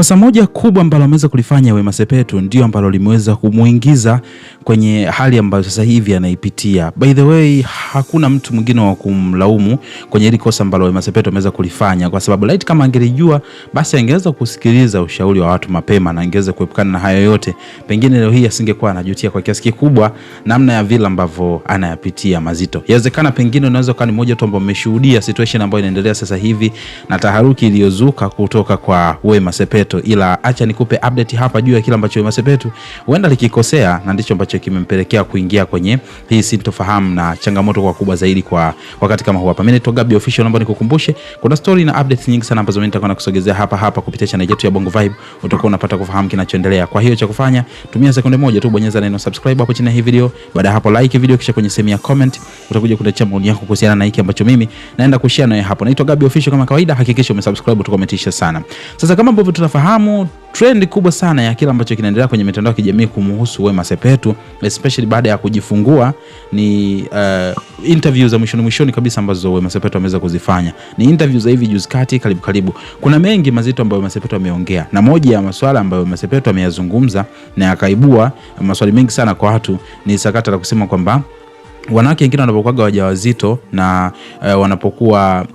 Kosa moja kubwa ambalo ameweza kulifanya Wema Sepetu ndio ambalo limeweza kumuingiza kwenye hali ambayo sasa hivi anaipitia. By the way, hakuna mtu mwingine wa kumlaumu kwenye hili kosa ambalo Wema Sepetu ameweza kulifanya, kwa sababu light kama angelijua basi angeweza kusikiliza ushauri wa watu mapema na angeweza kuepukana na hayo yote. Pengine leo hii asingekuwa anajutia kwa kiasi kikubwa namna ya vile ambavyo anayapitia mazito. Inawezekana pengine unaweza kuwa ni mmoja tu ambao umeshuhudia situation ambayo inaendelea sasa hivi na taharuki iliyozuka kutoka kwa Wema Sepetu, ila acha nikupe update hapa juu ya kile ambacho Wema Sepetu huenda likikosea na ndicho ambacho kimempelekea kuingia kwenye hii sintofahamu na changamoto kwa kubwa zaidi kwa wakati kama huu hapa. Mimi ni Gabby Official, naomba nikukumbushe kuna story na updates nyingi sana ambazo mimi nitakuwa nakusogezea hapa kupitia channel yetu ya Bongo Vibe. Utakuwa unapata kufahamu kinachoendelea. Kwa hiyo cha kufanya, tumia sekunde moja tu, bonyeza neno subscribe hapo chini ya hii video. Baada ya hapo like video, kisha kwenye sehemu ya comment utakuja kuniachia maoni yako kuhusiana na hiki ambacho mimi naenda kushare nawe hapo. Naitwa Gabby Official kama kawaida, hakikisha umesubscribe, tukometisha sana. Sasa kama ambavyo tunafahamu, trend kubwa sana ya kila ambacho kinaendelea kwenye mitandao ya kijamii kumhusu Wema Sepetu, especially baada ya kujifungua, ni interviews za mwishoni kabisa ambazo Wema Sepetu ameweza kuzifanya. Ni interviews za hivi juzi kati, karibu. Kuna mengi mazito ambayo Wema Sepetu ameongea, na moja ya masuala ambayo Wema Sepetu ameyazungumza na akaibua maswali mengi sana kwa watu ni sakata la kusema kwamba wanawake wengine wanapokuwa wajawazito na wanapokuwa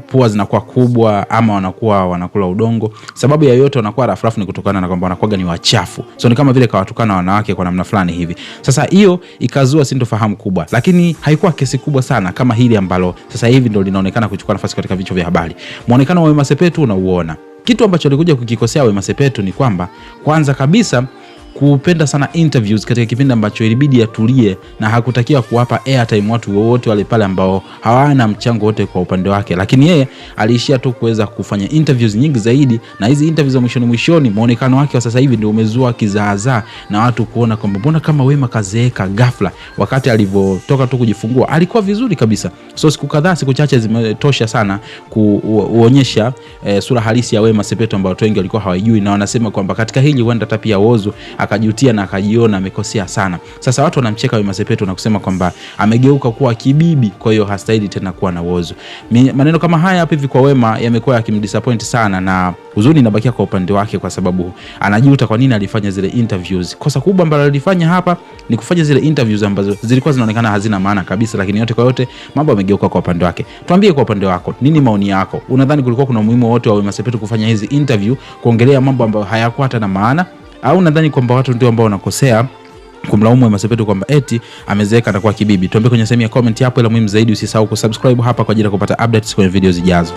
pua zinakuwa kubwa ama wanakuwa wanakula udongo, sababu ya yote wanakuwa rafu ni kutokana na kwamba wanakuwa ni wachafu. So ni kama vile kawatukana wanawake kwa namna fulani hivi. Sasa hiyo ikazua sintofahamu kubwa, lakini haikuwa kesi kubwa sana kama hili ambalo sasa hivi ndio linaonekana kuchukua nafasi katika vichwa vya habari. Muonekano wa Wema Sepetu unauona. Kitu ambacho alikuja kukikosea Wema Sepetu ni kwamba kwanza kabisa kupenda sana interviews katika kipindi ambacho ilibidi atulie na hakutakiwa kuwapa airtime watu wote wale pale ambao hawana mchango wote kwa upande wake, lakini yeye aliishia tu kuweza kufanya interviews nyingi zaidi, na hizi interviews za mwishoni muonekano wake wa sasa hivi ndio umezua kizaazaa na watu kuona kwamba mbona kama Wema kazeeka ghafla, wakati alivyotoka tu kujifungua alikuwa vizuri kabisa. So siku chache zimetosha sana kuonyesha sura halisi ya Wema Sepetu ambayo watu wengi walikuwa hawajui, na wanasema kwamba katika hili huenda hata pia Whozu akajutia na akajiona amekosea sana. Sasa watu wanamcheka Wema Sepetu na kusema kwamba amegeuka kuwa kibibi, kwa hiyo hastahili tena kuwa na Whozu. Maneno kama haya hapa hivi kwa Wema yamekuwa yakimdisappoint sana, na huzuni inabakia kwa upande wake kwa sababu anajuta kwa nini alifanya zile interviews. Kosa kubwa ambalo alifanya hapa ni kufanya zile interviews ambazo zilikuwa zinaonekana hazina maana kabisa, lakini yote kwa yote mambo yamegeuka kwa upande wake. Tuambie kwa upande wako, nini maoni yako? Unadhani kulikuwa kuna umuhimu wote wa Wema Sepetu kufanya hizi interview kuongelea mambo ambayo hayakuwa hata na maana, au nadhani kwamba watu ndio ambao wanakosea kumlaumu Wema Sepetu kwamba eti amezeeka atakuwa kibibi? Tuambie kwenye sehemu ya comment hapo, ila muhimu zaidi usisahau kusubscribe hapa kwa ajili ya kupata updates kwenye video zijazo.